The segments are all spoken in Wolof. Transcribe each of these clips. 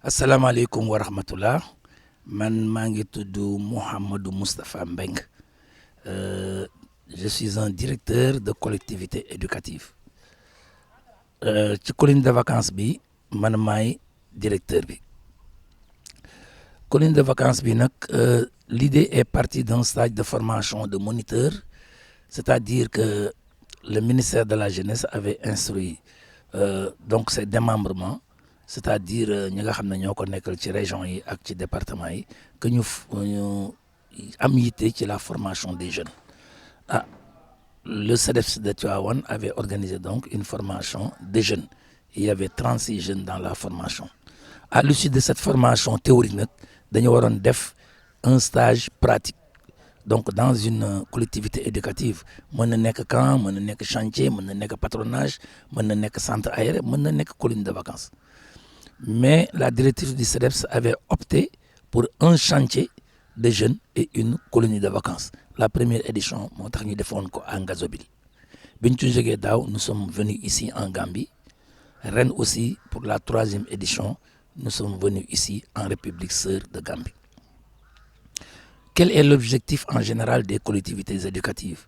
asalaamaaleykum wa rahmatullah man maa ngi tudd Mouhamadou Moustapha Mbeng je suis un directeur de collectivité éducative ci colonie de vacances bi man maay directeur bi colonie de vacances bi nag l'idée est partie d'un stage de formation de moniteur, c'est-à-dire que le ministère de la jeunesse avait instruit donc ses démembrements, c'est-à-dire ñi nga xam ne ñoo ko nekkal ci région yi ak ci département yi que ñu am yitte ci la formation des jeunes. Le CEDEPS de Tivaouane avait organisé donc une formation des jeunes. Il y avait 36 jeunes dans la formation. À l'issue de cette formation théorique nag dañu waroon def un stage pratique. Donc dans une collectivité éducative mën na nekk camp, mën na nekk chantier, mën na nekk patronage, mën na nekk centre aéré, mën na nekk colonie de vacances. Mais la directrice du CEDEPS avait opté pour un chantier de jeunes et une colonie de vacances. La première édition moo tax ñu defoon ko à Ngazobil. Biñ ci jógee daaw nous sommes venus ici en Gambie. Ren aussi pour la 3e édition nous sommes venus ici en République sœur de Gambie. Quel est l'objectif en général des collectivités éducatives?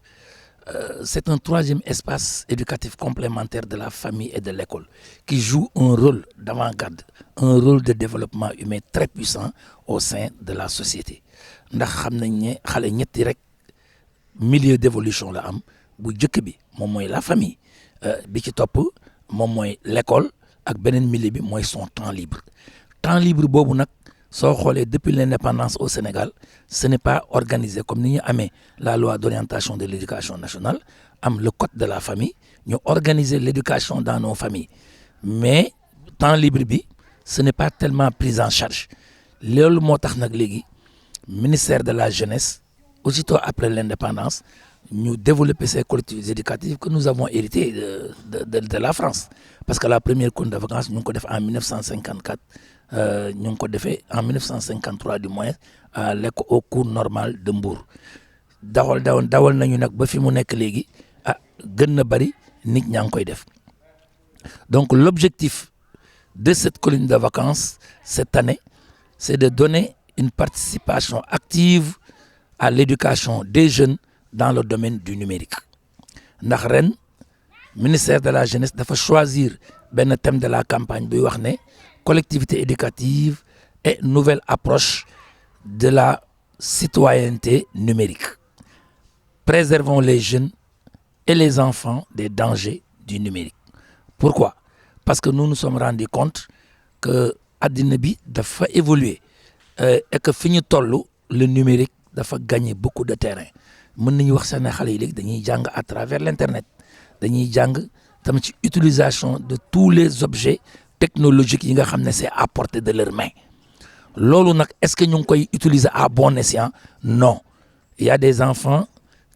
C'est un 3e espace éducatif complémentaire de la famille et de l'école qui joue un rôle d'avant-garde, un rôle de développement humain très puissant au sein de la société. Ndax xam nañ ne xale ñetti rek milieu d'évolution la am, bu jëkk bi moom mooy la famille, bi ci topp moom mooy l'école ak beneen milieu bi mooy son temps libre. Temps libre boobu nag soo xoolee depuis l'indépendance au Sénégal ce n'est pas organisé comme ni ñu amee la loi d'orientation de l'éducation nationale, am le code de la famille, ñu organiser l'éducation dans nos familles, mais temps libre bi ce n'est pas tellement pris en charge. Loolu moo tax nag léegi ministère de la jeunesse aussitôt après l'indépendance ñu développer ces collectivités éducatives que nous avons héritées de la France, parce que la première colonie de vacances ñu ngi ko def en 1954, ñu ngi ko defee en 1953 du moins à l'école au cours normal de Mbour. dawal nañu nag ba fi mu nekk léegi gën na bari nit ñaa ngi koy def. Donc l'objectif de cette colonie de vacances cette année c'est de donner une participation active à l'éducation des jeunes dans le domaine du numérique. Ndax ren ministère de la jeunesse dafa choisir benn thème de la campagne buy wax ne collectivité éducative et nouvelle approche de la citoyenneté numérique. Préservons les jeunes et les enfants des dangers du numérique. Pourquoi? Parce que nous nous sommes rendus compte que addina bi dafa évoluer et que fi ñu tollu le numérique dafa gagner beaucoup de terrain. mën nañu wax sax ne xale yi léegi dañuy jàng à travers l'internet dañuy jàng tam ci utilisation de tous les objets technologiques yi nga xam ne c'est à portée de leurs mains loolu nag est-ce que ñu ngi koy utiliser à bon escient non il y a des enfants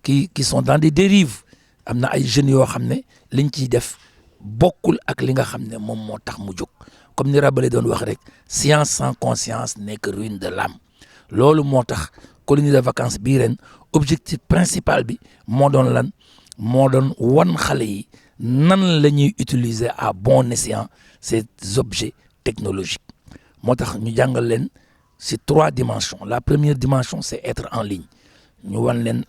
qui sont dans des dérives am na ay jeunes yoo xam ne liñ ciy def bokkul ak li nga xam ne moom moo tax mu jóg comme ni Rabelais doon wax rek science sans conscience n'est que ruine de l'âme loolu moo tax colonie de vacances bii ren objectif principal bi moo doon lan moo doon wan xale yi nan la ñuy utiliser à bon escient ces objets technologiques moo tax ñu jàngal leen ci 3 dimensions la première dimension c'est être en ligne ñu wan leen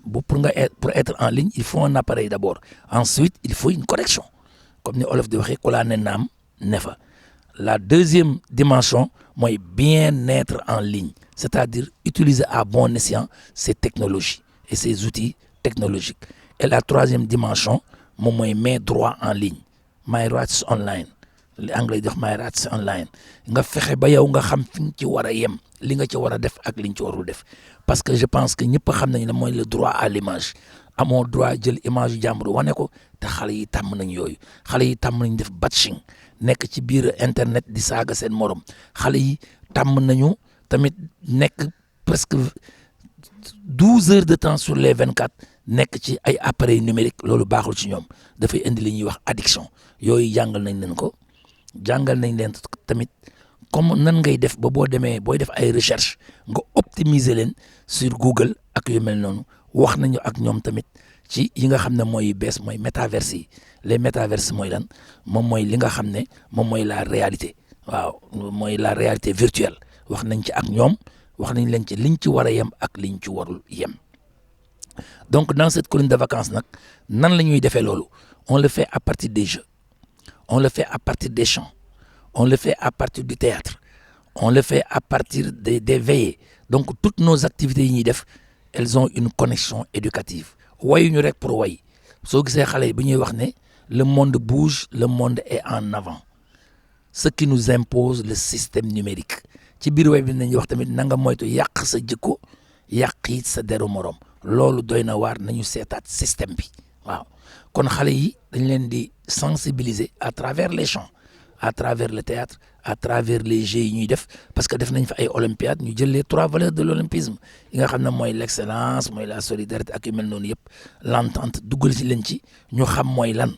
pour être en ligne il faut un appareil d'abord ensuite il faut une connexion comme ni olof di waxee ku laa ne naam ne fa la deuxième dimension mooy bien-être en ligne c'est-à-dire utiliser à bon escient ces technologies et ces outils technologiques et la troisième dimension moom mooy mes droits en ligne my rights online li anglais di wax my rights online nga fexe ba yow nga xam fi nga ci war a yem li nga ci war a def ak li nga ci warul def parce que je pense que ñëpp xam nañu ne mooy le droit à l'image amoo droit jël image yu jàmbur wane ko te xale yi tàmm nañ yooyu xale yi tàmm nañ def batching nekk ci biir internet di saaga seen morom xale yi tàmm nañu tamit nekk presque 12 heures de temps sur les 24 nekk ci ay appareils numériques loolu baaxul ci ñoom dafay indi li ñuy wax addiction yooyu jàngal nañ leen ko jàngal nañ leen tamit comme nan ngay def ba boo demee booy def ay recherche nga optimiser leen sur Google ak yu mel noonu wax nañu ak ñoom tamit ci yi nga xam ne mooy bees mooy métaverse yi les métaverses mooy lan moom mooy li nga xam ne moom mooy la réalité waaw mooy la réalité virtuelle wax nañ ci ak ñoom wax nañ leen ci liñ ci war a yem ak liñ ci warul yem donc dans cette colonie de vacances nag nan la ñuy defee loolu on le fait à partir des jeux on le fait à partir des chants on le fait à partir du théâtre on le fait à partir des veillées donc toutes nos activités yi ñuy def elles ont une connexion éducative wayuñu rek pour way soo gisee xale yi bu ñuy wax ne le monde bouge le monde est en avant ce qui nous impose le système numérique ci biir way bi nañuy wax tamit na nga moytu yàq sa jikko yàq it sa deru morom loolu doy na waar nañu seetaat système bi waaw kon xale yi dañ leen di sensibiliser à travers les chants à travers le théâtre à travers les jeux yi ñuy def parce que def nañ fa ay olympiades ñu jël les 3 valeurs de l'olympisme yi nga xam ne mooy l'excellence mooy la solidarité ak yu mel noonu yëpp l'entente duggal ci leen ci ñu xam mooy lan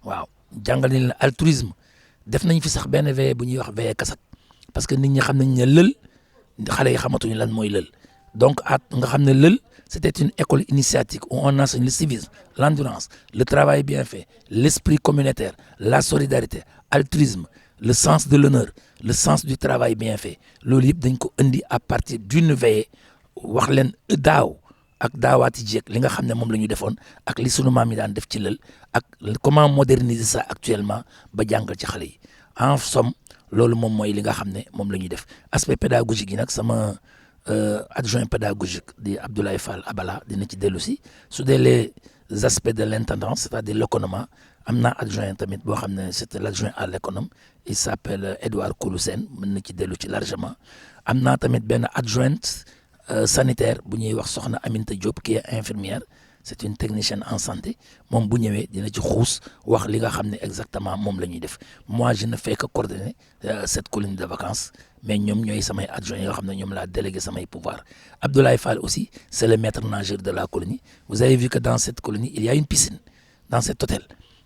waaw jàngal nañ leen altruisme def nañ fi sax benn veillée bu ñuy wax veillée kasak parce que nit ñi xam nañ ne lël xale yi xamatuñu lan mooy lël donc nga xam ne lël c'était une école initiatique où on enseigne le civisme l'endurance le travail bien fait l'esprit communautaire la solidarité altruisme le sens de l'honneur le sens du travail bien fait loolu yëpp dañ ko indi à partir d'une veillée wax leen daaw ak daawaati jeeg li nga xam ne moom la ñu defoon ak li sunu maam yi daan def ci lël ak comment moderniser ça actuellement ba jàngal ci xale yi en somme loolu moom mooy li nga xam ne moom la ñuy def aspect pédagogique yi nag sama adjoint pédagogique di Abdoulaye Fall Abala dina ci dellu si su dee les aspects de l'intendance c'est-à-dire l'économie am naa adjoint tamit boo xam ne c'était l'adjoint à l'économie il s'appelle Edouard Kouloussène mën na ci dellu ci largement am naa tamit benn adjointe sanitaire bu ñuy wax soxna Aminata Diop qui est infirmière c'est une technicienne en santé moom bu ñëwee dina ci xuus wax li nga xam ne exactement moom la ñuy def moi je ne fais que coordonner cette colonie de vacances mais ñoom ñooy samay adjoints yoo xam ne ñoom laa délégué samay pouvoir Abdoulaye Fall aussi c'est le maître nageur de la colonie vous avez vu que dans cette colonie il y a une piscine dans cet hôtel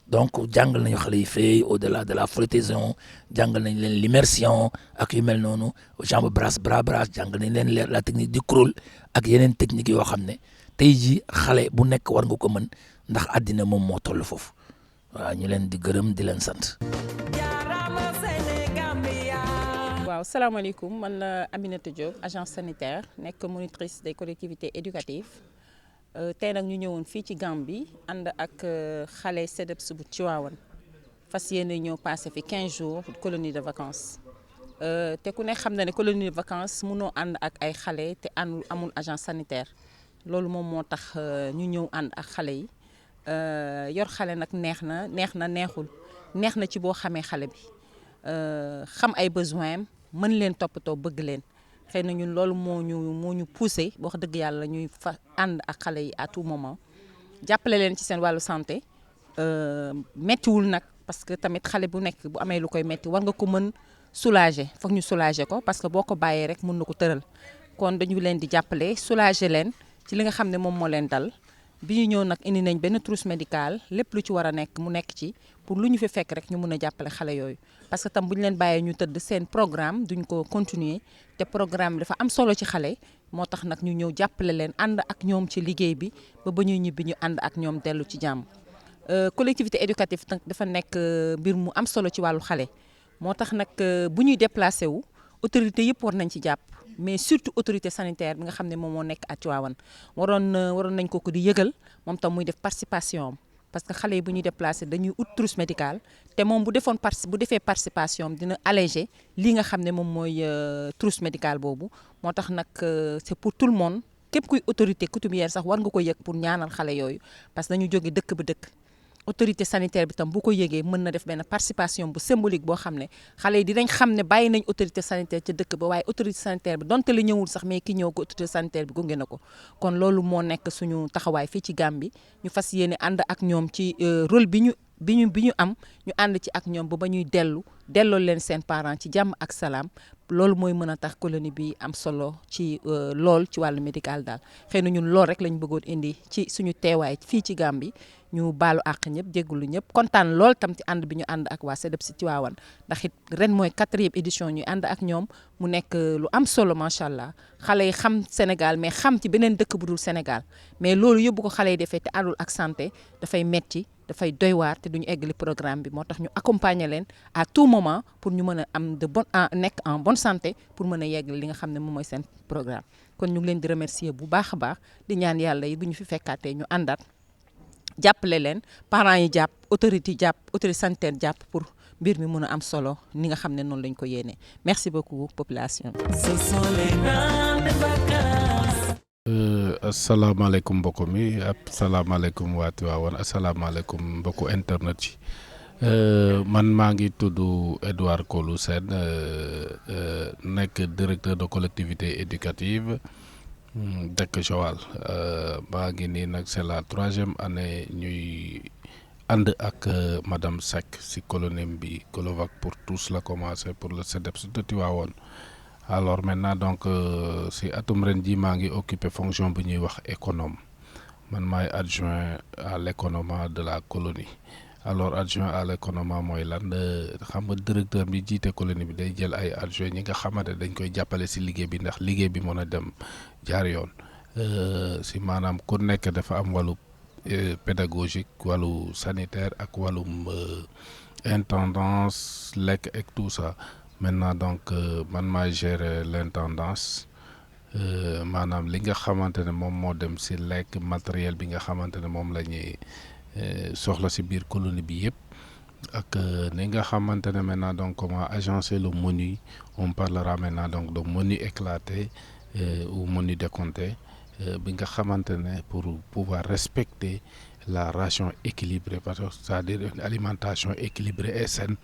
donc jàngal nañu xale yi fay au-delà de la flottaison jàngal nañ leen l'immersion ak yu mel noonu jambe brasse bras brasse jàngal nañ leen la technique du crawl ak yeneen techniques yoo xam ne tey jii xale bu nekk war nga ko mën ndax àddina moom moo toll foofu waaw ñu leen di gërëm di leen sant. waaw salaamaaleykum man la Aminata Diop agence sanitaire nekk monitrice des collectivités éducatives tey nag ñu ñëwoon fii ci Gambie ànd ak xale CEDEPS bu Tivaouane fas yéene ñëw passé fi 15 jours colonie de vacances te ku ne xam na ne colonie de vacances mënoo ànd ak ay xale te amul agence sanitaire loolu moom moo tax ñu ñëw ànd ak xale yi yor xale nag neexul neex na ci boo xamee xale bi xam ay besoins am mën leen toppatoo bëgg leen xëy na ñun loolu moo ñu poussé wax dëgg yàlla ñuy fa ànd ak xale yi à tout moment jàppale leen ci seen wàllu santé méttiwul nag parce que tamit xale bu nekk bu amee lu koy métti war nga ko mën soulager foog ñu soulager ko parce que boo ko bàyyee rek mën na ko tëral kon dañu leen di jàppale soulager leen ci li nga xam ne moom moo leen dal bi ñu ñëw nag indi nañ benn trousse médicale lépp lu ci war a nekk mu nekk ci pour lu ñu fi fekk rek ñu mën a jàppale xale yooyu parce que tam bu ñu leen bàyyee ñu tëdd seen programme duñ ko continuer te programme bi dafa am solo ci xale moo tax nag ñu ñëw jàppale leen ànd ak ñoom ci liggéey bi ba ñuy ñibbi ñu ànd ak ñoom dellu ci jàmm collectivité éducative nag dafa nekk mbir mu am solo ci wàllu xale moo tax nag bu ñuy déplacé wu autorité yëpp war nañ ci jàpp mais surtout autorité sanitaire bi nga xam ne moom moo nekk at Tivaouane waroon nañ ko di yëgal moom tam muy def participation am parce que xale yi bu ñuy déplacé dañuy ut trousse médicale te moom bu defee participation am dina alléger li nga xam ne moom mooy trousse médicale boobu moo tax nag c'est pour tout le monde képp kuy autorité coutumière sax war nga ko yëg pour ñaanal xale yooyu parce que dañu jóge dëkk ba dëkk autorité sanitaire bi tam bu ko yëgee mën na def benn participation bu symbolique boo xam ne xale yi dinañ xam ne bàyyi nañ autorité sanitaire ca dëkk ba waaye autorité sanitaire bi donte la ñëwul sax mais ki ñëw ko autorité sanitaire bi gunge na ko kon loolu moo nekk suñu taxawaay fii ci Gambie ñu fas yéene ànd ak ñoom ci rôle bi ñu am ñu ànd ci ak ñoom ba ñuy delloo leen seen parents ci jàmm ak salaam loolu mooy mën a tax colonie bi am solo ci lool ci wàllu médical daal xëy na ñun loolu rek lañ bëggoon indi ci suñu teewaay fii ci Gambie ñu baalu àq ñëpp jéggulu ñëpp kontaan lool tam ci ànd bi ñu ànd ak waa CDEPS Tivaouane ndax it ren mooy 4e édition ñu ànd ak ñoom mu nekk lu am solo macha allah xale yi xam Sénégal mais xam ci beneen dëkk bu dul Sénégal mais loolu yóbbu ko xale yi defee te àndul ak santé dafay metti dafay doy waar te duñu eggali programme bi moo tax ñu accompagner leen à tout moment pour ñu mën a am nekk en bonne santé pour mën a yeggali li nga xam ne moom mooy seen programme kon ñu ngi leen di remercier bu baax a baax di ñaan yàlla yi bu ñu fi fekkaatee ñu àndaat jàppale leen parents yi jàpp autorité sanitaire jàpp pour mbir mi mën a am solo ni nga xam ne noonu lañ ko yéene merci beaucoup population. asalaamaaleykum mbokk mi asalaamaaleykum waa Tivaouane asalaamaaleykum mbokku internet yi man maa ngi tudd Edouard Kolou Sène nekk directeur de collectivité éducative dëkk Joal maa ngi nii nag c'est la 3e année ñuy ànd ak madame Seck si colonie bi Colovac pour tous la commencé pour le CDEPS de Tivaouane alors maintenant donc si atum ren ji maa ngi occupé fonction bu ñuy wax économe man maay adjoint à l'économat de la colonie alors adjoint à l'économat mooy lan xam nga directeur bi jiite colonie bi day jël ay adjoint ñi nga xamante dañ koy jàppale si liggéey bi ndax liggéey bi mën a dem jaar yoon si maanaam ku nekk dafa am wàllu pédagogique wàllu sanitaire ak wàllum intendance lekk ak tout ça maintenant donc man maa gérer l'intendance maanaam li nga xamante ne moom moo dem si lekk matériel bi nga xamante ne moom la ñuy soxla si biir colonie bi yëpp ak ni nga xamante ne maintenant donc comment agencer le menu on parlera maintenant donc de menu éclaté ou menu décompté bi nga xamante ne pour pouvoir respecter la ration équilibrée parce que c'est-à-dire une alimentation équilibrée et saine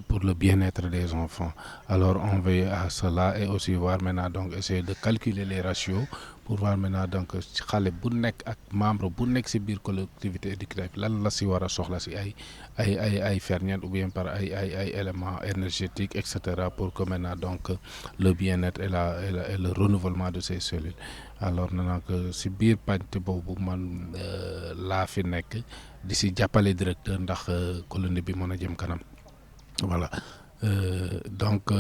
pour le bien-être des enfants. Alors on veille à cela et aussi voir maintenant donc essayer de calculer les ratios pour voir maintenant donc xale bu nekk ak membre bu nekk ci biir collectivité éducative lan la ci war a soxla ci ay ferñeent ou bien par ay éléments énergétiques et cetera pour que maintenant donc le bien-être et le renouvellement de ces cellules. alors nag ci biir pàcc boobu man laa fi nekk di ci jàppale directeur ndax colonie bi mën a jëm kanam. Voilà donc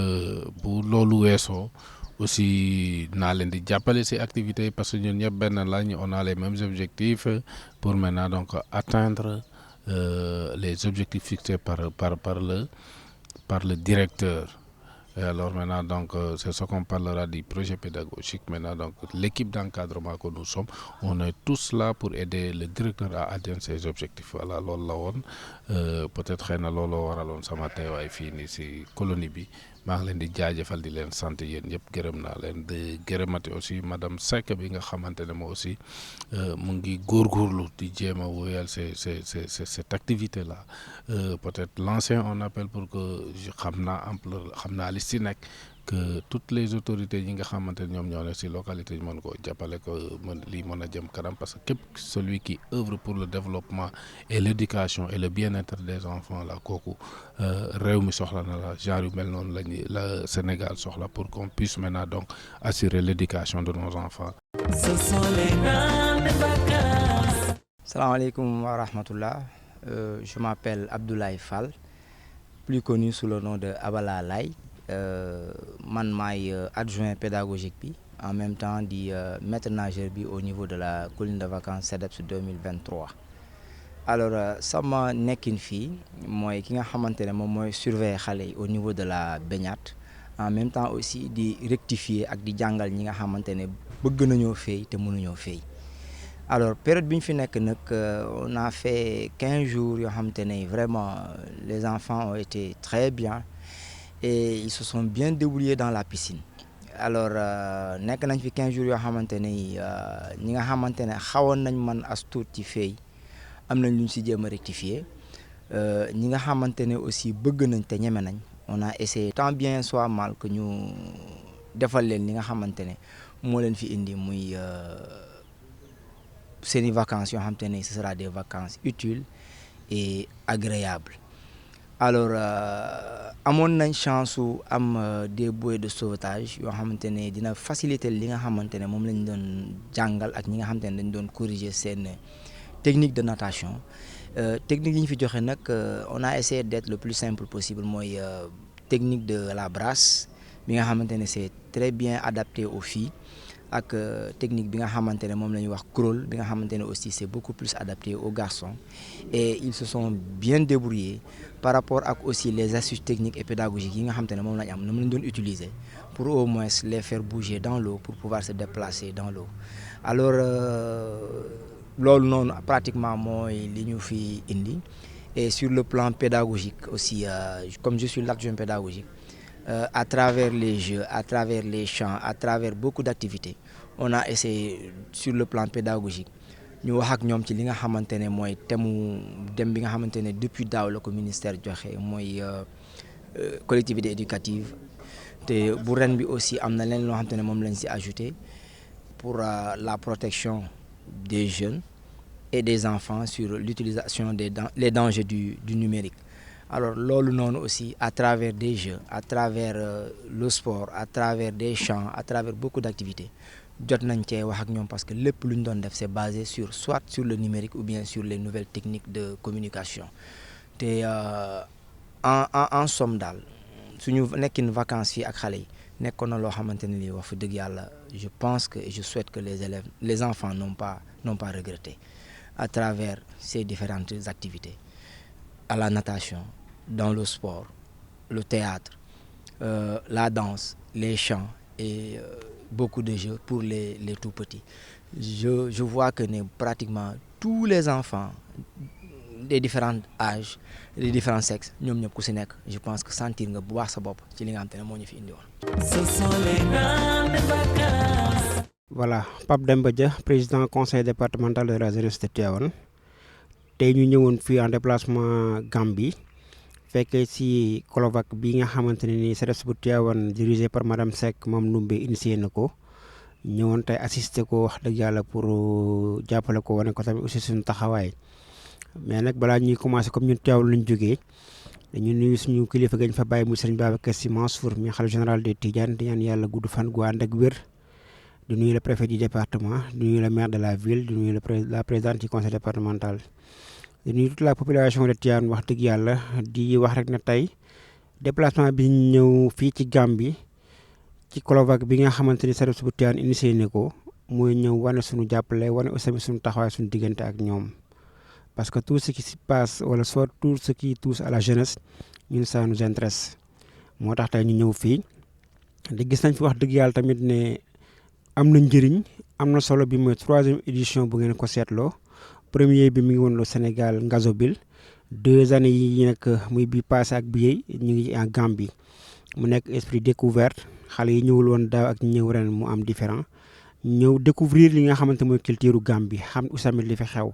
bu loolu weesoo aussi naa leen di jàppale ci activités parce que ñun ñëpp benn lañ on a les mêmes objectifs pour maintenant donc atteindre les objectifs fixés par le directeur. Et alors maintenant donc c'est ce qu'on parlera du projet pédagogique maintenant donc l'équipe d'encadrement que nous sommes on est tous là pour aider le directeur à atteindre ses objectifs voilà loolu la woon peut-être xëy na looloo waraloon sama teewaay fii nii ci colonie bi maa ngi leen di jaajëfal di leen sant yéen ñëpp gërëm naa leen di gërëmati aussi madame Seck bi nga xamante ne moo aussi mu ngi góorgóorlu di jéem a wóyal cette activité là peut-être lancer un appel pour que xam naa li ci nekk que toutes les autorités yi nga xamante ne ñoom ñoo ne si localité yi mën ko jàppale ko lii mën a jëm kanam parce que képp celui qui œuvre pour le développement et l'éducation et le bien-être des enfants là kooku réew mi soxla na la genre yu mel noonu la Sénégal soxla pour qu'on puisse maintenant donc assurer l'éducation de nos enfants. Ce sont les grandes vacances. Salam alaikum wa rahmatullah. Je m'appelle Abdoulaye Fall, plus connu sous le nom de Abala Lay. Man maay adjoint pédagogique bi en même temps di maître nageur bi au niveau de la colonie de vacances CEDEPS 2023. Alors sama nekkin fii mooy ki nga xamante ne moom mooy surveiller xale yi au niveau de la baignade en même temps aussi di rectifier ak di jàngal ñi nga xamante ne bëgg nañoo fay te mënuñoo fay. Alors période bi ñu fi nekk nag on a fait 15 jours yoo xamante ne vraiment les enfants ont été très bien. Et ils se sont bien débrouillés dans la piscine. Alors nekk nañ fi 15 jours yoo xamante ne ñi nga xamante ne xawoon nañ man as tuut ci fay am nañ lu ñu si jéem a rectifier ñi nga xamante ne aussi bëgg nañ te ñeme nañ on a essayé tant bien soit mal que ñu defal leen li nga xamante ne moo leen fi indi muy seeni vacances yoo xamante ne ce sera des vacances utiles et agréables. Alors amoon nañ chance su am des bouées de sauvetage yoo xamante ne dina faciliter li nga xamante ne moom lañ doon jàngal ak ñi nga xamante ne dañ doon corriger seen technique de natation technique yi ñu fi joxe nag on a essayé d'être le plus simple possible mooy technique de la brasse bi nga xamante ne c'est très bien adapté aux filles ak technique bi nga xamante ne moom la ñuy wax crawl bi nga xamante ne aussi c'est beaucoup plus adapté aux garçons et ils se sont bien débrouillés par rapport ak aussi les astuces techniques et pédagogiques yi nga xamante ne moom la ñu am moom la ñu doon utiliser pour au moins les faire bouger dans l'eau pour pouvoir se déplacer dans l'eau alors loolu noonu pratiquement mooy li ñu fi indi et sur le plan pédagogique aussi comme je suis l'adjoint pédagogique à travers les jeux, à travers les chants, à travers beaucoup d'activités, on a essayé sur le plan pédagogique ñu wax ak ñoom ci li nga xamante ne mooy thème dem bi nga xamante ne depuis daaw la ko ministère joxe mooy collectivité éducative te bu ren bi aussi am na leen loo xamante ne moom lañ si ajouté pour la protection des jeunes et des enfants sur l'utilisation les dangers du numérique. Alors loolu noonu aussi à travers des jeux à travers le sport à travers des chants à travers beaucoup d'activités jot nañ cee wax ak ñoom parce que lépp lu ñu doon def c'est basé soit sur le numérique ou bien sur les nouvelles techniques de communication te en somme daal suñu nekkin vacances fii ak xale yi nekkoon na loo xamante ne lii wax fa dëgg yàlla je pense que et je souhaite que les enfants n'ont pas regretté à travers ces différentes activités à la natation dans le sport, le théâtre, la danse, les chants et beaucoup de jeux pour les tout petits. Je vois que pratiquement tous les enfants des différents âges, des différents sexes, ñoom ñëpp ku si nekk je pense que sentir nga bu baax sa bopp ci li nga xam te ne moo ñu fi indi woon. Ce sont les grandes vacances. Voilà, Pape Demba Dia, président conseil départemental de la jeunesse de Tivaouane. Tey ñu ñëwoon fii en déplacement Gambie fekkee ci Colovac bi nga xamante ne ni CEDEPS bu Tivaouane dirigé par madame Seck moom Ndoumbé initié na ko ñëwoon tey assister ko wax dëgg yàlla pour jàppale ko wane ko tamit aussi suñu taxawaay mais nag balaa ñuy commencer comme ñun Tivaouane lañ jógee dañu nuyu suñu kilifa gañ fa bàyyi muy Serigne Babacar Sy Mansour mi xalifa général des Tidianes di ñaan yàlla gudd fan gu ànd ak wér di nuyu le préfet du département di nuyu le maire de la ville di nuyu la présidente du conseil départemental. di nuyu toute la population de Tivaouane wax dëgg yàlla di wax rek na tey déplacement bi ñëw fii ci Gambie ci Colovac bi nga xamante ni CEDEPS bu Tivaouane initié ne ko mooy ñëw wane suñu jàppale wane aussi suñu taxawaay suñu diggante ak ñoom parce que tout ce qui se passe wala soit tout ce qui touche à la jeunesse ñun ça nous intéresse moo tax tey ñu ñëw fii di gis nañ fi wax dëgg yàlla tamit ne am na njëriñ am na solo bi mooy 3e édition bu ngeen ko seetloo. Premier bi mi ngi woon le Sénégal Ngazobil 2 années yi nag muy bi passé ak bi ñu ngi en Gambie mu nekk esprit découverte xale yi ñëwul woon daaw ak ñëw ren mu am différent ñëw découvrir li nga xamante mooy culture Gambie xam aussi tamit li fi xew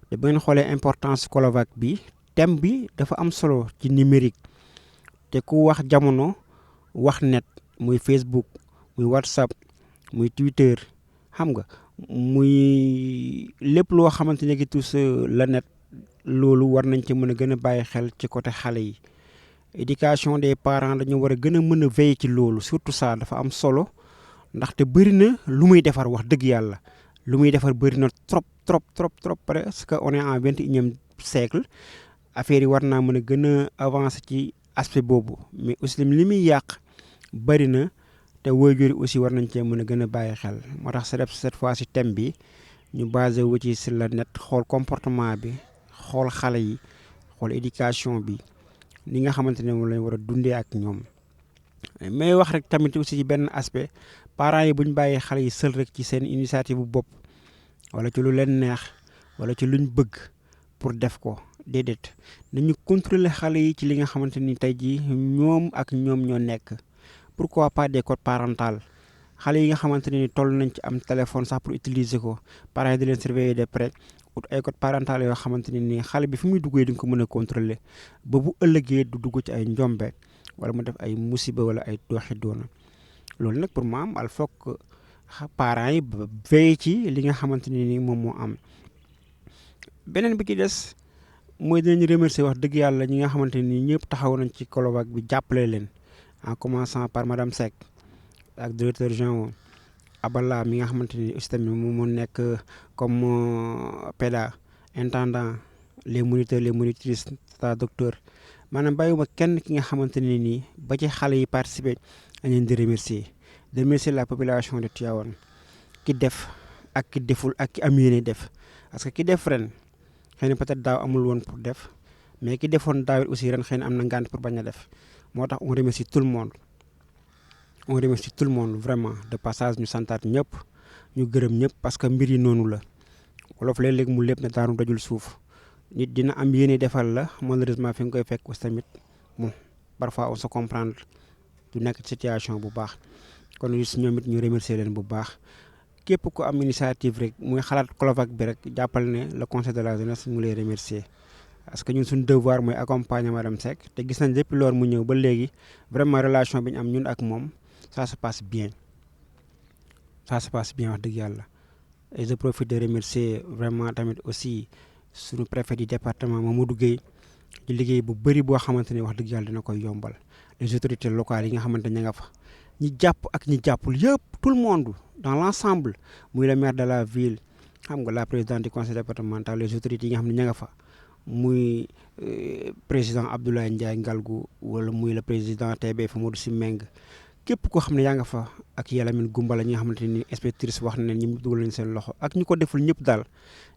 te bu ngeen xoolee importance Colovac bi thème bi dafa am solo ci numérique te ku wax jamono wax net muy Facebook muy WhatsApp muy Twitter xam nga muy lépp loo xamante ne ki tous la net loolu war nañ ci mën a gën a bàyyi xel ci côté xale yi éducation des parents dañu war a gën a mën a veiller ci loolu surtout ça dafa am solo ndaxte bëri na lu muy defar wax dëgg yàlla lu muy defar bëri na trop parce que on est en 21e siècle affaire yi war naa mën a gën a avancer ci aspect boobu mais aussi li muy yàq bëri na te waajur yi aussi war nañ cee mën a gën a bàyyi xel moo tax cette fois ci thème bi ñu basé wu ci sur la net xool comportement bi xool xale yi xool éducation bi li nga xamante ne moom lañ war a dundee ak ñoom mais wax rek tamit aussi ci benn aspect parents yi bu ñu bàyyee xale yi seul rek ci seen initiative bu bopp wala ci lu leen neex wala ci luñ bëgg pour def ko déedéet nañu contrôler xale yi ci li nga xamante ni tey jii ñoom ak ñoom ñoo nekk pourquoi pas des codes parentaux xale yi nga xamante ne ni toll nañ ci am téléphone sax pour utiliser ko parents yi di leen surveiller de près ut ay code parental yoo xamante ne nii xale bi fi muy duggee di nga ko mën a contrôler ba bu ëllëgee du dugg ci ay njombe wala mu def ay musiba wala ay dooxi doona loolu nag pour moi il faut que parents yi veiller ci li nga xamante ne nii moom moo am beneen bi ci des mooy dinañu remercier wax dëgg yàlla ñi nga xamante ne nii ñëpp taxaw nañ ci Colobane bi jàppale leen en commençant par madame Seck ak directeur général Abala mi nga xamante ni aussi tamit moom moo nekk comme PEDA intendant les moniteurs les monitrices ta docteur maanaam bàyyiwuma kenn ki nga xamante ne nii ba ci xale yi participer dañ leen di remercier la population de Tivaouane ki def ak ki deful ak ki am yéene def parce que ki def ren xëy na peut-être daaw amul woon pour def mais ki defoon daaw aussi ren xëy na am na ngànt pour bañ a def moo tax on remercie tout le monde. On remercie tout le monde vraiment de passage ñu santaat ñëpp ñu gërëm ñëpp parce que mbir yi noonu la wolof léeg-léeg mu lépp ne daanu dajul suuf nit dina am yéene defal la malheureusement fi nga koy fekk aussi tamit bon parfois on se comprendre du nekk situation bu baax kon si ñoom it ñu remercier leen bu baax képp ku am initiative rek muy xalaat Colobane bi rek jàppal ne le conseil de la jeunesse mu lay remercier parce que ñun suñu devoir mooy accompagner madame Seck te gis nañ depuis loolu mu ñëw ba léegi vraiment relation bi ñu am ñun ak moom. Ça se passe bien wax dëgg yàlla et je profite de remercier vraiment tamit aussi suñu préfet du département Mamadou Gueye ci liggéey bu bëri boo xamante ne wax dëgg yàlla dina koy yombal les autorités locales yi nga xamante ne ña nga fa ñi jàpp ak ñi jàppul yëpp tout le monde dans l'ensemble muy le maire de la ville xam nga la présidente du conseil départemental les autorités yi nga xam ne ña nga fa muy président Abdoulaye Ndiaye Ngalgou wala muy le président TBF Modou Sy Meng képp koo xam ne yaa nga fa ak Yalamine Goumbala ñi nga xamante ni inspectrice wax na ne ñi dugal nañ seen loxo ak ñu ko deful ñëpp daal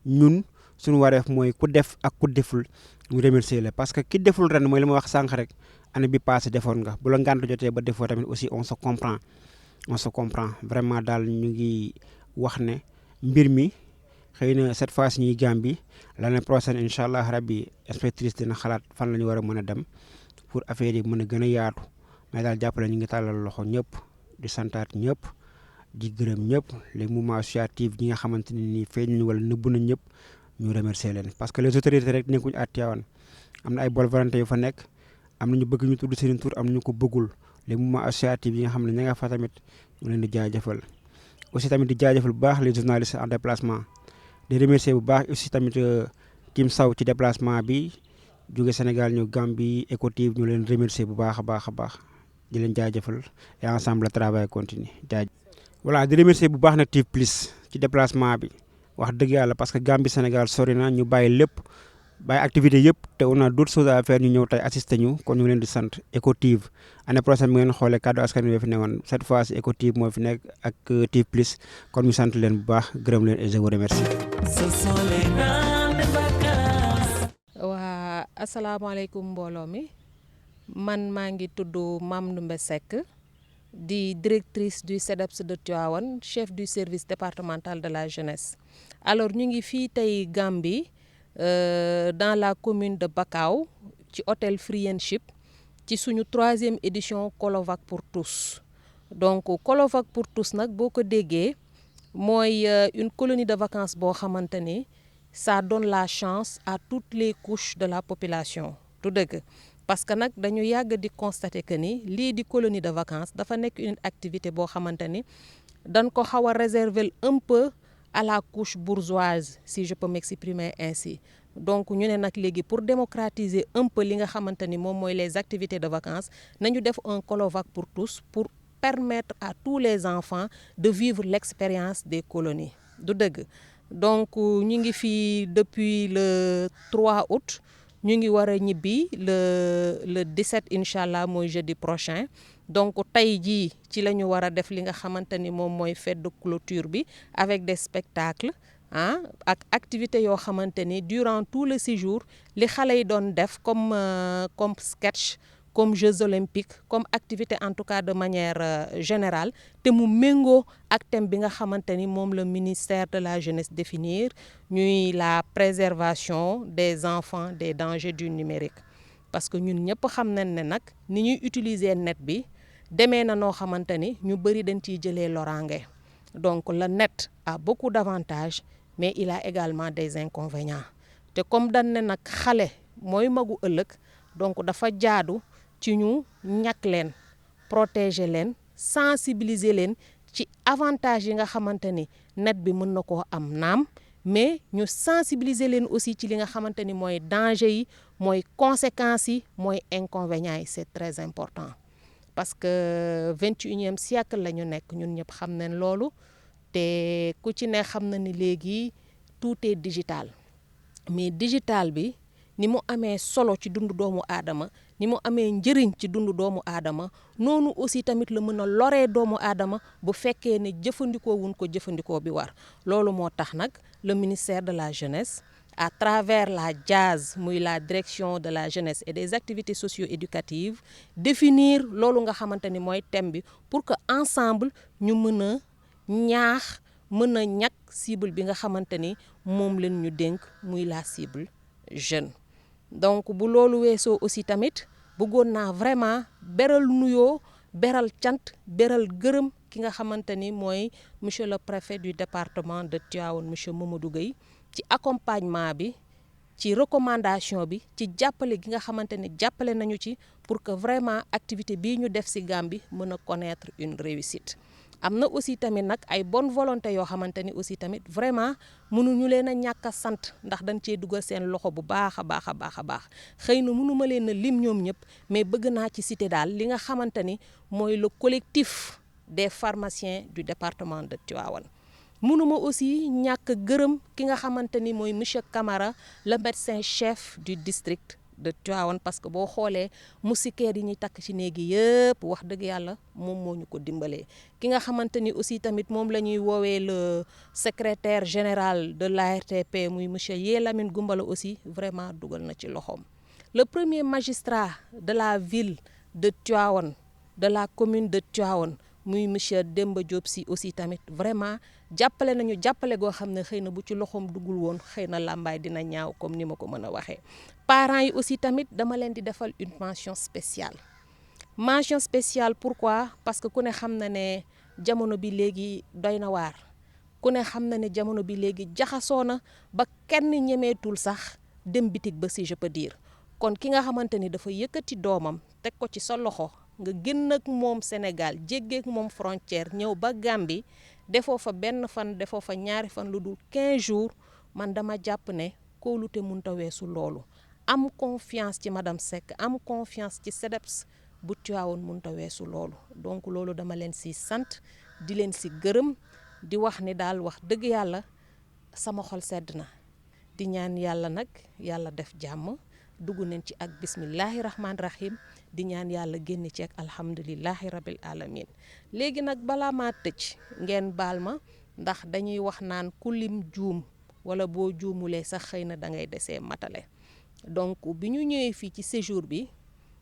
ñun suñu wareef mooy ku def ak ku deful ñu remercier la parce que ki deful ren mooy li ma wax sànq rek année bi passé defoon nga bu la ngànt jotee ba defoo tamit aussi on se comprend vraiment daal ñu ngi wax ne mbir mi xëy na cette fois ñuy Gambie l'année prochaine incha allah rabbi inspectrice dina xalaat fan la ñu war a mën a dem pour affaire yi mën a gën a yaatu mais daal jàppale ñu ngi tàllal loxo ñëpp di santaat ñëpp di gërëm ñëpp les mouvements associatifs ñi nga xamante ne nii feeñ nañu wala nëbbu na ñëpp ñu remercier leen parce que les autorités rek nekkuñu à Tivaouane am na ay bonne volonté yu fa nekk am na ñu bëgg ñu tudd seen tur am na ñu ko bëggul les mouvements associatifs yi nga xam ne ña nga fa tamit ñu leen di jaajëfal aussi tamit di jaajëfal bu baax les journalistes en déplacement di remercier bu baax aussi tamit Kim Sow ci déplacement bi jóge Sénégal ñu Gambie Ecotiv ñu leen remercier bu baax a baax di leen jaajëfal et ensemble le travail continue voilà di remercier bu baax nag TIV Plus ci déplacement bi wax dëgg yàlla parce que Gambie Sénégal sori na ñu bàyyi lépp bàyyi activité yëpp te on a d'autres choses à faire ñu ñëw tey assister ñu kon ñu ngi leen di sant Ecotiv année prochaine bi ngeen xoolee kaddu askan wi fi newoon cette fois ci Ecotiv moo fi nekk ak TIV Plus kon ñu sant leen bu baax gërëm leen et je vous remercie. waa asalaamaaleykum mbooloo mi. man maa ngi tudd Mame Ndoumbé Seck di directrice du CEDEPS de Tivaouane chef du service départemental de la jeunesse alors ñu ngi fii tey Gambie dans la commune de Bakau ci hôtel Friendship ci suñu 3e édition Colobane pour tous donc Colobane pour tous nag boo ko déggee mooy une colonie de vacances boo xamante ni ça donne la chance à toutes les couches de la population du dëgg parce que nag dañu yàgg di constater que ni lii di colonie de vacances dafa nekk une activité boo xamante ni dañ ko xaw a réserver un peu à la couche bourgeoise si je peux m'exprimer ainsi donc ñu ne nag léegi pour démocratiser un peu li nga xamante ni moom mooy les activités de vacances nañu def un Colovac pour tous pour permettre à tous les enfants de vivre l'expérience des colonies du dëgg donc ñu ngi fii depuis le 3 août ñu ngi war a ñibbi le 17 incha allah mooy jeudi prochain donc tey jii ci la ñu war a def li nga xamante ni moom mooy fête de clôture bi avec des spectacles ak activités yoo xamante ni durant tout le séjour li xale yi doon def comme sketch comme Jeux olympiques comme activité en tout cas de manière générale te mu méngoo ak thème bi nga xamante ni moom le ministère de la jeunesse définir ñuy la préservation des enfants des dangers du numérique parce que ñun ñëpp xam nañ ne nag ni ñuy utiliser net bi demee na noo xamante ni ñu bëri dañ ciy jëlee loraange donc le net a beaucoup d'avantages mais il a également des inconvénients te comme dañ ne nag xale mooy magu ëllëg donc dafa jaadu ci ñu ñàkk leen protéger leen sensibiliser leen ci avantage yi nga xamante ni net bi mën na koo am naam mais ñu sensibiliser leen aussi ci li nga xamante ni mooy danger yi mooy conséquences yi mooy inconvénients yi c'est très important parce que 21e siècle la ñu nekk ñun ñëpp xam nañ loolu te ku ci ne xam na ni léegi tout est digital mais digital bi ni mu amee solo ci dundu doomu aadama ni mu amee njëriñ ci dundu doomu aadama noonu aussi tamit la mën a loree doomu aadama bu fekkee ne jëfandikoo wuñ ko jëfandikoo bi war loolu moo tax nag le ministère de la jeunesse à travers la DIAZ muy la direction de la jeunesse et des activités socio-éducatives définir loolu nga xamante ni mooy thème bi pour que ensemble ñu mën a ñaax mën a ñàkk cible bi nga xamante ni moom leen ñu dénk muy la cible jeune donc bu loolu weesoo aussi tamit bëggoon naa vraiment beral nuyoo beral cant beral gërëm ki nga xamante ni mooy monsieur le préfet du département de Tivaouane monsieur Mamadou Gueye ci accompagnement bi ci recommandation bi ci jàppale gi nga xamante ni jàppale nañu ci pour que vraiment activité bii ñu def ci Gambie mën a connaître une réussite am na aussi tamit nag ay bonne volonté yoo xamante ni aussi tamit vraiment mënuñu leen a ñàkk a sant ndax dañ cee dugal seen loxo bu baax a baax a baax a baax xëy na mënuma leen a lim ñoom ñëpp mais bëgg naa ci citer daal li nga xamante ni mooy le collectif des pharmaciens du département de Tivaouane mënuma aussi ñàkk gërëm ki nga xamante ni mooy monsieur Camara le médecin chef du district de Tivaouane parce que boo xoolee moustiquaires yi ñuy takk ci néegi yëpp wax dëgg yàlla moom moo ñu ko dimbalee ki nga xamante ni aussi tamit moom la ñuy woowee le secrétaire général de l'ARTP muy monsieur Yélamine Goumbala aussi vraiment dugal na ci loxoom le premier magistrat de la ville de Tivaouane de la commune de Tivaouane muy monsieur Demba Diop si aussi tamit vraiment jàppale nañu jàppale goo xam ne xëy na bu ci loxoom duggul woon xëy na làmbaay dina ñaaw comme ni ma ko mën a waxee parents yi aussi tamit dama leen di defal une mention spéciale pourquoi parce que ku ne xam na ne jamono bi léegi doy na waar ku ne xam na ne jamono bi léegi jaxasoo na ba kenn ñemeetul sax dem bitig ba si je peux dire kon ki nga xamante ni dafa yëkkati doomam teg ko ci sa loxo nga génn ak moom Sénégal jéggeek moom frontière ñëw ba Gambie defoo fa benn fan defoo fa ñaari fan lu dul 15 jours man dama jàpp ne kóolute mënta weesu loolu am confiance ci madame Seck am confiance ci SEDEPS bu Tivaouane mënta weesu loolu donc loolu dama leen si sant di leen si gërëm di wax ni daal wax dëgg yàlla sama xol sedd na di ñaan yàlla nag yàlla def jàmm dugg nañ ci ak bismillahi rahmaani rahim di ñaan yàlla génn ci ak alhamdulillahi rabbil alamin léegi nag balaa maa tëj ngeen baal ma ndax dañuy wax naan ku lim juum wala boo juumulee sax xëy na da ngay desee matale donc bi ñu ñëwee fii ci séjour bi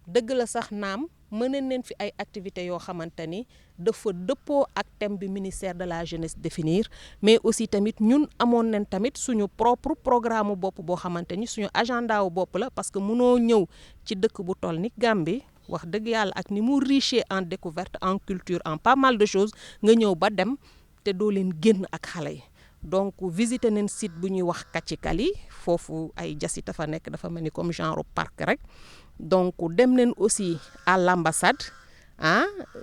dëgg la sax naam mën nañ fi ay activités yoo xamante ni dafa dëppoo ak thème bi ministère de la jeunesse définir mais aussi tamit ñun amoon nañ tamit suñu propre programme bopp boo xamante ni suñu agenda wu bopp la parce que mënoo ñëw ci dëkk bu toll ni Gambie wax dëgg yàlla ak ni mu riche en découverte en culture en pas mal de choses nga ñëw ba dem te doo leen génn ak xale yi donc visité nañ site bu ñuy wax Kacikali foofu ay jasita fa nekk dafa mel ni comme genre parc rek donc dem nañ aussi à l'ambassade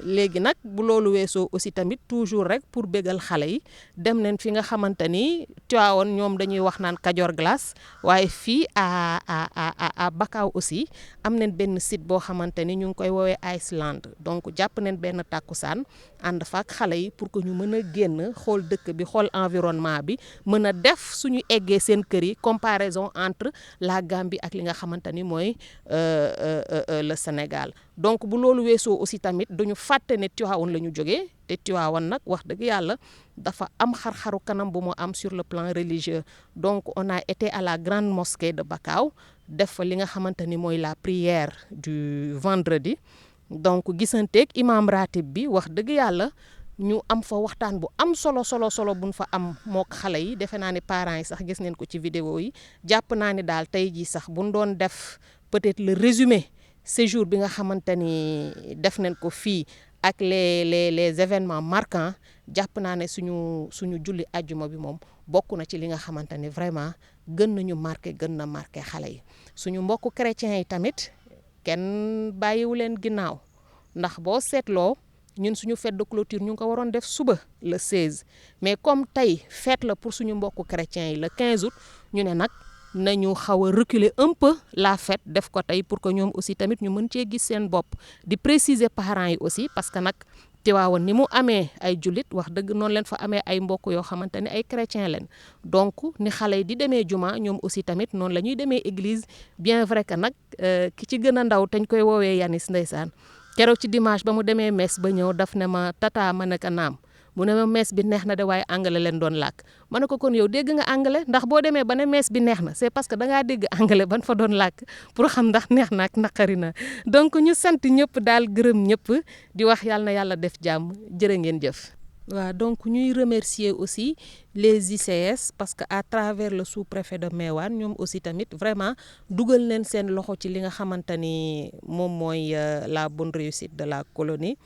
léegi nag bu loolu weesoo aussi tamit toujours rek pour bégal xale yi dem nañ fi nga xamante ni Tivaouane ñoom dañuy wax naan Kajoor glace waaye fii à Bakau aussi am nañ benn site boo xamante ni ñu ngi koy woowee Iceland donc jàpp nañ benn tàkkusaan ànd fa ak xale yi pour que ñu mën a génn xool dëkk bi xool environnement bi mën a def suñu eggee seen kër yi comparaison entre la Gambie ak li nga xamante ni mooy le Sénégal donc bu loolu weesoo aussi tamit duñu fàtte ne Tivaouane la ñu jógee te Tivaouane nag wax dëgg yàlla dafa am xar-xaru kanam bu mu am sur le plan religieux donc on a été à la grande mosquée de Bakau def fa li nga xamante ni mooy la prière du vendredi donc gisanteeg imam ratib bi wax dëgg yàlla ñu am fa waxtaan bu am solo buñ fa am mook xale yi defe naa ne parents yi sax gis neen ko ci vidéo yi jàpp naa ne daal tey jii sax buñ doon def peut-être le résumé séjour bi nga xamante ni def nañ ko fii ak les événements marquants jàpp naa ne suñu julli ajjuma bi moom bokk na ci li nga xamante ni vraiment gën nañu marqué gën na marqué xale yi suñu mbokku chrétiens yi tamit kenn bàyyiwu leen ginnaaw ndax boo seetloo ñun suñu fête de clôture ñu ngi ko waroon def suba le 16 mais comme tey fête la pour suñu mbokku chrétiens yi le 15 août ñu ne nag nañu xaw a reculer un peu la fête def ko tey pour que ñoom aussi tamit ñu mën cee gis seen bopp di préciser parents yi aussi parce que nag Tivaouane ni mu amee ay jullit wax dëgg noonu leen fa amee ay mbokk yoo xamante ne ay chrétien leen donc ni xale yi di demee juma ñoom aussi tamit noonu la ñuy demee église bien vrai que nag ki ci gën a ndaw te ñu koy woowee Yanis ndeysaan keroog ci dimanche ba mu demee messe ba ñëw daf ne ma tata ma ne ko naam mu ne ma messe bi neex na de waaye anglais leen doon làkk ma ne ko kon yow dégg nga anglais ndax boo demee ba ne messe bi neex na c'est parce que da ngaa dégg anglais ban fa doon làkk pour xam ndax neex na ak naqari na donc ñu sant ñëpp daal gërëm ñëpp di wax yàlla na yàlla def jàmm jërë ngeen jëf. waaw donc ñuy remercier aussi les ICS parce que à travers le sous-préfet de Meouane ñoom aussi tamit vraiment dugal leen seen loxo ci li nga xamante ni moom mooy la bonne réussite de la colonie.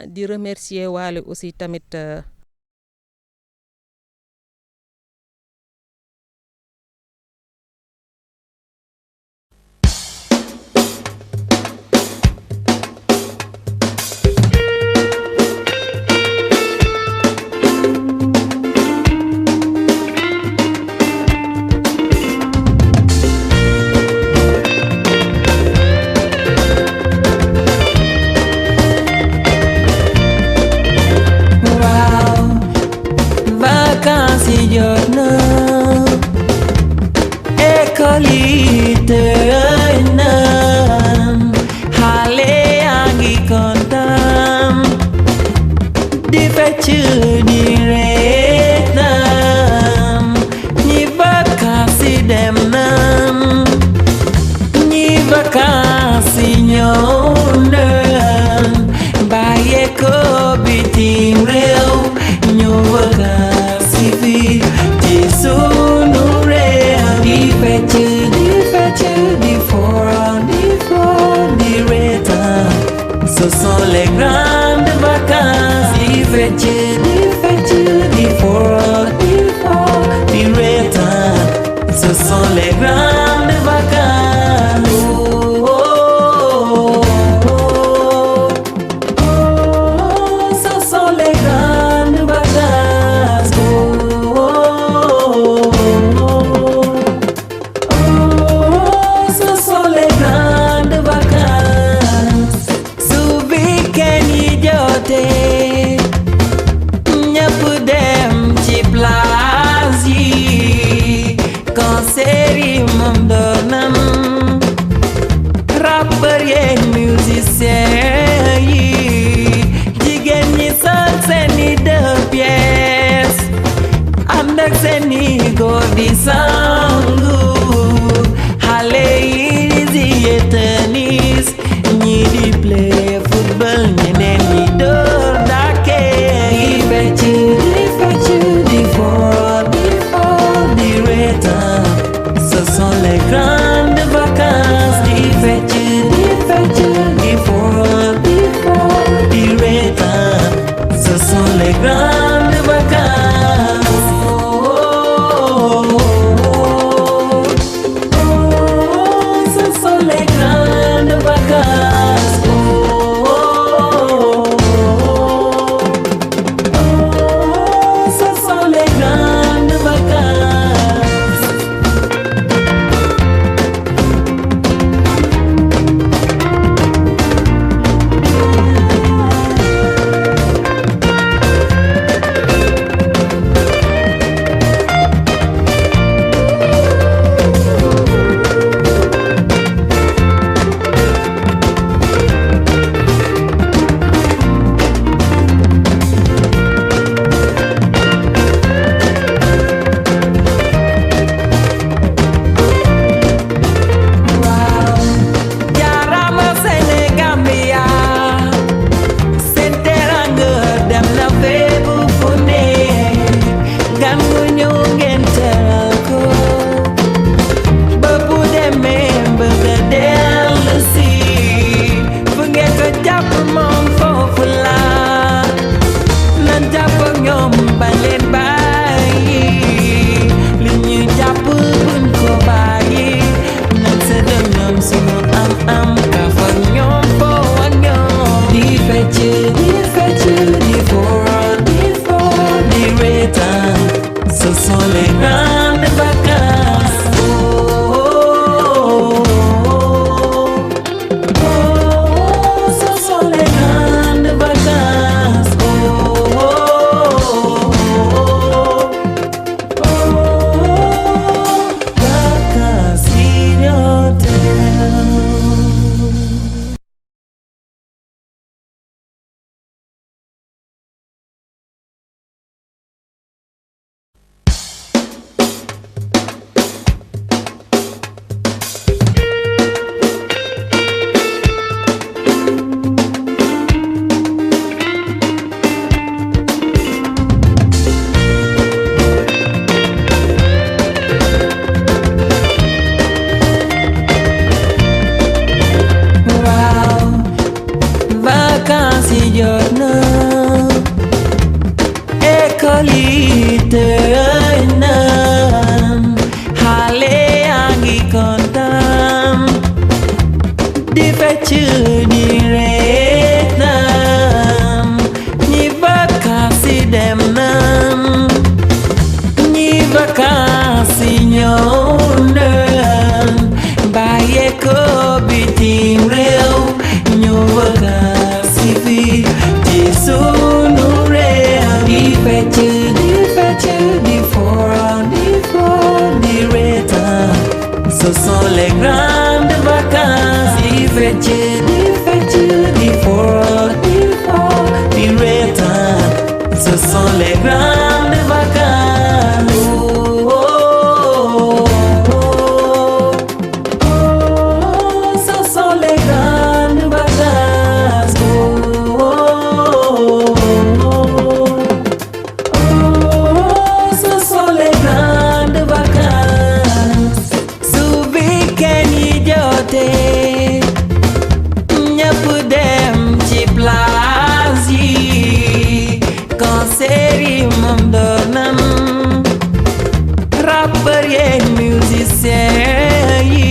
di remercier waale aussi tamit Ce sont les grandes vacances. fecc di reetaan ñi vacances dem nan ñi vacances ñëw nan bàyyee ko bitim réew ñu vacances fii ci sunu réew di fecc di foo di reetaan ce sont les grandes vacances di fecc di foo di reetaan ce sont les grandes vacances. Ce sont les grandes vacances. Ce sont les grandes vacances. Su week-end yi jotee ñëpp dem ci plage yi concert yi moom doon nan rappeur yeeg musicien yi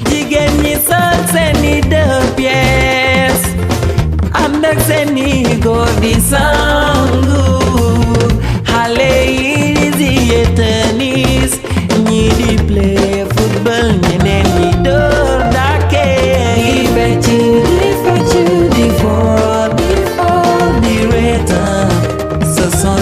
jigéen ñi sol seeni deux pièces ànd ak seeni góor di sangu xale yi di tennis ñi di play football ñeneen ñi door dake yi fecc di foo di reetaan ce sont